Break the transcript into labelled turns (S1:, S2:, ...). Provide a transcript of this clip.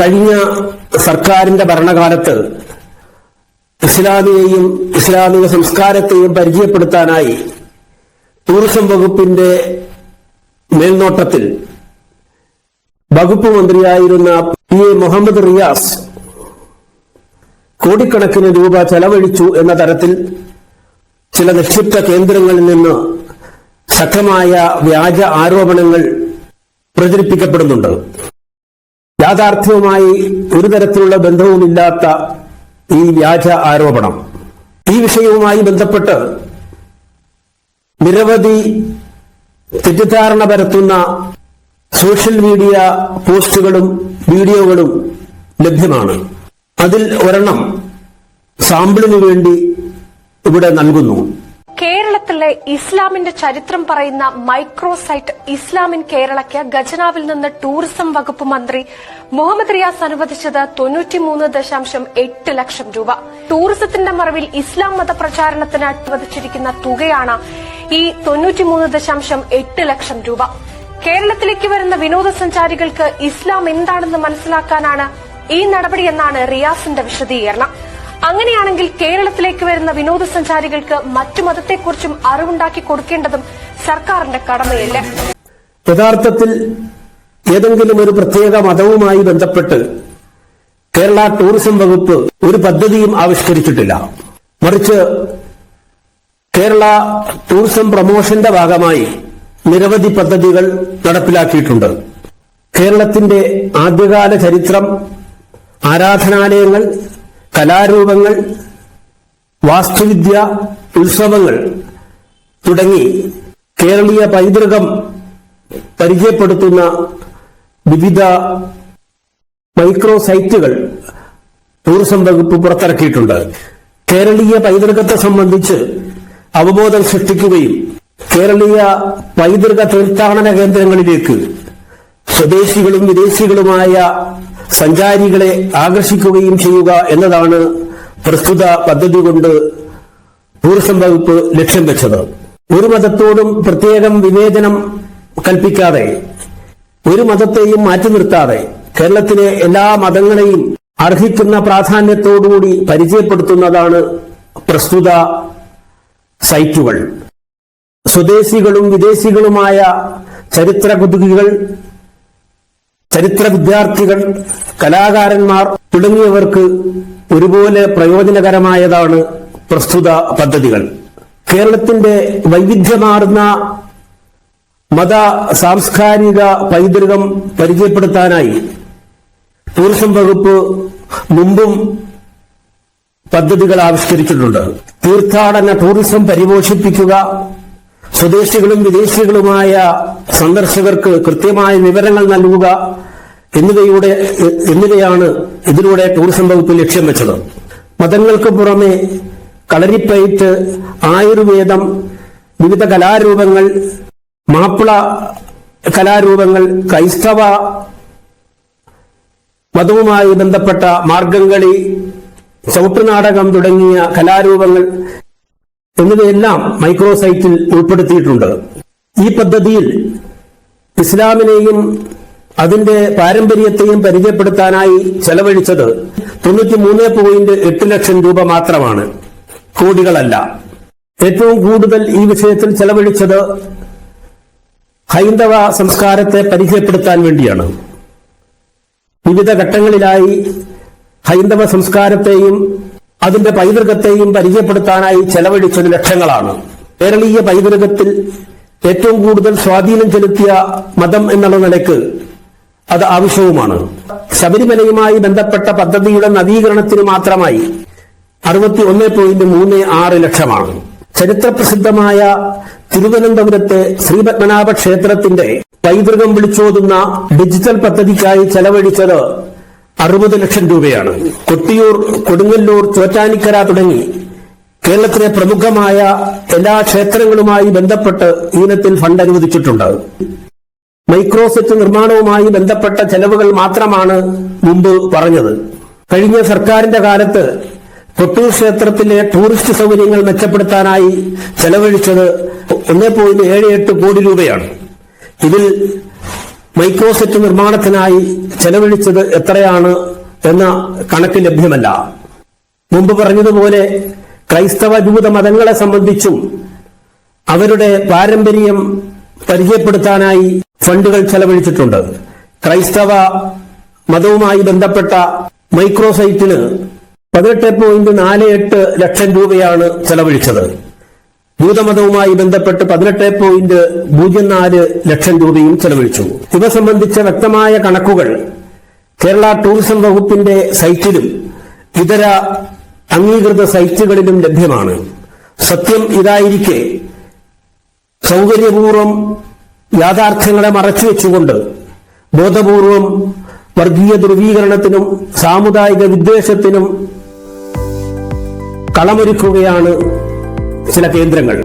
S1: കഴിഞ്ഞ സർക്കാരിന്റെ ഭരണകാലത്ത് ഇസ്ലാമിനെയും ഇസ്ലാമിക സംസ്കാരത്തെയും പരിചയപ്പെടുത്താനായി ടൂറിസം വകുപ്പിന്റെ മേൽനോട്ടത്തിൽ വകുപ്പ് മന്ത്രിയായിരുന്ന PA മുഹമ്മദ് റിയാസ് കോടിക്കണക്കിന് രൂപ ചെലവഴിച്ചു എന്ന തരത്തിൽ ചില നിക്ഷിപ്ത കേന്ദ്രങ്ങളിൽ നിന്ന് ശക്തമായ വ്യാജ ആരോപണങ്ങൾ പ്രചരിപ്പിക്കപ്പെടുന്നുണ്ട്. യാഥാർത്ഥ്യവുമായി ഒരു തരത്തിലുള്ള ബന്ധവുമില്ലാത്ത ഈ വ്യാജ ആരോപണം, ഈ വിഷയവുമായി ബന്ധപ്പെട്ട് നിരവധി തെറ്റിദ്ധാരണ പരത്തുന്ന സോഷ്യൽ മീഡിയ പോസ്റ്റുകളും വീഡിയോകളും ലഭ്യമാണ്. അതിൽ ഒരെണ്ണം സാമ്പിളിനു വേണ്ടി ഇവിടെ നൽകുന്നു.
S2: കേരളത്തിലെ ഇസ്ലാമിന്റെ ചരിത്രം പറയുന്ന മൈക്രോ സൈറ്റ് ഇസ്ലാമിൻ കേരളയ്ക്ക് ഖജനാവിൽ നിന്ന് ടൂറിസം വകുപ്പ് മന്ത്രി മുഹമ്മദ് റിയാസ് അനുവദിച്ചത് 93.8 ലക്ഷം രൂപ. ടൂറിസത്തിന്റെ മറവിൽ ഇസ്ലാം മത പ്രചാരണത്തിന് അനുവദിച്ചിരിക്കുന്ന തുകയാണ് ഈ 93.8 ലക്ഷം രൂപ. കേരളത്തിലേക്ക് വരുന്ന വിനോദസഞ്ചാരികൾക്ക് ഇസ്ലാം എന്താണെന്ന് മനസ്സിലാക്കാനാണ് ഈ നടപടിയെന്നാണ് റിയാസിന്റെ വിശദീകരണം. അങ്ങനെയാണെങ്കിൽ കേരളത്തിലേക്ക് വരുന്ന വിനോദസഞ്ചാരികൾക്ക് മറ്റു മതത്തെക്കുറിച്ചും അറിവുണ്ടാക്കി കൊടുക്കേണ്ടതും സർക്കാരിന്റെ കടമയല്ലേ?
S1: യഥാർത്ഥത്തിൽ ഏതെങ്കിലും ഒരു പ്രത്യേക മതവുമായി ബന്ധപ്പെട്ട് കേരള ടൂറിസം വകുപ്പ് ഒരു പദ്ധതിയും ആവിഷ്കരിച്ചിട്ടില്ല. മറിച്ച് കേരള ടൂറിസം പ്രൊമോഷന്റെ ഭാഗമായി നിരവധി പദ്ധതികൾ നടപ്പിലാക്കിയിട്ടുണ്ട്. കേരളത്തിന്റെ ആദ്യകാല ചരിത്രം, ആരാധനാലയങ്ങൾ, കലാരൂപങ്ങൾ, വാസ്തുവിദ്യ, ഉത്സവങ്ങൾ തുടങ്ങി കേരളീയ പൈതൃകം പരിചയപ്പെടുത്തുന്ന വിവിധ മൈക്രോ സൈറ്റുകൾ ടൂറിസം വകുപ്പ് പുറത്തിറക്കിയിട്ടുണ്ട്. കേരളീയ പൈതൃകത്തെ സംബന്ധിച്ച് അവബോധം സൃഷ്ടിക്കുകയും കേരളീയ പൈതൃക തീർത്ഥാടന കേന്ദ്രങ്ങളിലേക്ക് സ്വദേശികളും വിദേശികളുമായ സഞ്ചാരികളെ ആകർഷിക്കുകയും ചെയ്യുക എന്നതാണ് പ്രസ്തുത പദ്ധതി കൊണ്ട് ടൂറിസം വകുപ്പ് ലക്ഷ്യം വെച്ചത്. ഒരു മതത്തോടും പ്രത്യേകം വിവേചനം കൽപ്പിക്കാതെ, ഒരു മതത്തെയും മാറ്റി നിർത്താതെ കേരളത്തിലെ എല്ലാ മതങ്ങളെയും അർഹിക്കുന്ന പ്രാധാന്യത്തോടുകൂടി പരിചയപ്പെടുത്തുന്നതാണ് പ്രസ്തുത സൈറ്റുകൾ. സ്വദേശികളും വിദേശികളുമായ ചരിത്ര കുതുകികൾ, ചരിത്ര വിദ്യാർത്ഥികൾ, കലാകാരന്മാർ തുടങ്ങിയവർക്ക് ഒരുപോലെ പ്രയോജനകരമായതാണ് പ്രസ്തുത പദ്ധതികൾ. കേരളത്തിന്റെ വൈവിധ്യമാർന്ന മത സാംസ്കാരിക പൈതൃകം പരിചയപ്പെടുത്താനായി ടൂറിസം വകുപ്പ് മുമ്പും പദ്ധതികൾ ആവിഷ്കരിച്ചിട്ടുണ്ട്. തീർത്ഥാടന ടൂറിസം പരിപോഷിപ്പിക്കുക, സ്വദേശികളും വിദേശികളുമായ സന്ദർശകർക്ക് കൃത്യമായ വിവരങ്ങൾ നൽകുക എന്നിവയാണ് ഇതിലൂടെ ടൂറിസം വകുപ്പ് ലക്ഷ്യം വെച്ചത്. മതങ്ങൾക്ക് പുറമെ കളരിപ്പയറ്റ്, ആയുർവേദം, വിവിധ കലാരൂപങ്ങൾ, മാപ്പിള കലാരൂപങ്ങൾ, ക്രൈസ്തവ മതവുമായി ബന്ധപ്പെട്ട മാർഗംകളി, ചവിട്ടുനാടകം തുടങ്ങിയ കലാരൂപങ്ങൾ എന്നിവയെല്ലാം മൈക്രോ സൈറ്റിൽ ഉൾപ്പെടുത്തിയിട്ടുണ്ട്. ഈ പദ്ധതിയിൽ ഇസ്ലാമിനെയും അതിന്റെ പാരമ്പര്യത്തെയും പരിചയപ്പെടുത്താനായി ചെലവഴിച്ചത് 93.8 ലക്ഷം രൂപ മാത്രമാണ്, കോടികളല്ല. ഏറ്റവും കൂടുതൽ ഈ വിഷയത്തിൽ ചെലവഴിച്ചത് ഹൈന്ദവ സംസ്കാരത്തെ പരിചയപ്പെടുത്താൻ വേണ്ടിയാണ്. വിവിധ ഘട്ടങ്ങളിലായി ഹൈന്ദവ സംസ്കാരത്തെയും അതിന്റെ പൈതൃകത്തെയും പരിചയപ്പെടുത്താനായി ചെലവഴിച്ചത് ലക്ഷങ്ങളാണ്. കേരളീയ പൈതൃകത്തിൽ ഏറ്റവും കൂടുതൽ സ്വാധീനം ചെലുത്തിയ മതം എന്നുള്ള നിലയ്ക്ക് അത് ആവശ്യവുമാണ്. ശബരിമലയുമായി ബന്ധപ്പെട്ട പദ്ധതിയുടെ നവീകരണത്തിന് മാത്രമായി 61.36 ലക്ഷമാണ്. ചരിത്രപ്രസിദ്ധമായ തിരുവനന്തപുരത്തെ ശ്രീപത്മനാഭ ക്ഷേത്രത്തിന്റെ പൈതൃകം വിളിച്ചോതുന്ന ഡിജിറ്റൽ പദ്ധതിക്കായി ചെലവഴിച്ചത് 60 ലക്ഷം രൂപയാണ്. കൊട്ടിയൂർ, കൊടുങ്ങല്ലൂർ, ചോറ്റാനിക്കര തുടങ്ങി കേരളത്തിലെ പ്രമുഖമായ എല്ലാ ക്ഷേത്രങ്ങളുമായി ബന്ധപ്പെട്ട് ഈനത്തിൽ ഫണ്ട് അനുവദിച്ചിട്ടുണ്ട്. മൈക്രോസെറ്റ് നിർമ്മാണവുമായി ബന്ധപ്പെട്ട ചെലവുകൾ മാത്രമാണ് മുമ്പ് പറഞ്ഞത്. കഴിഞ്ഞ സർക്കാരിന്റെ കാലത്ത് കൊട്ടിയൂർ ക്ഷേത്രത്തിലെ ടൂറിസ്റ്റ് സൗകര്യങ്ങൾ മെച്ചപ്പെടുത്താനായി ചെലവഴിച്ചത് 1.78 കോടി രൂപയാണ്. ഇതിൽ മൈക്രോസെറ്റ് നിർമ്മാണത്തിനായി ചെലവഴിച്ചത് എത്രയാണ് എന്ന കണക്ക് ലഭ്യമല്ല. മുമ്പ് പറഞ്ഞതുപോലെ ക്രൈസ്തവ ജൂത മതങ്ങളെ സംബന്ധിച്ചും അവരുടെ പാരമ്പര്യം പരിചയപ്പെടുത്താനായി ഫണ്ടുകൾ ചെലവഴിച്ചിട്ടുണ്ട്. ക്രൈസ്തവ മതവുമായി ബന്ധപ്പെട്ട മൈക്രോസൈറ്റിന് 18.48 ലക്ഷം രൂപയാണ് ചെലവഴിച്ചത്. ജൂതമതവുമായി ബന്ധപ്പെട്ട് 18.04 ലക്ഷം രൂപയും ചെലവഴിച്ചു. ഇവ സംബന്ധിച്ച വ്യക്തമായ കണക്കുകൾ കേരള ടൂറിസം വകുപ്പിന്റെ സൈറ്റിലും ഇതര അംഗീകൃത സൈറ്റുകളിലും ലഭ്യമാണ്. സത്യം ഇതായിരിക്കെ സൗകര്യപൂർവ്വം യാഥാർത്ഥ്യങ്ങളെ മറച്ചുവെച്ചുകൊണ്ട് ബോധപൂർവം വർഗീയ ധ്രുവീകരണത്തിനും സാമുദായിക വിദ്വേഷത്തിനും കളമൊരുക്കുകയാണ് ചില കേന്ദ്രങ്ങൾ.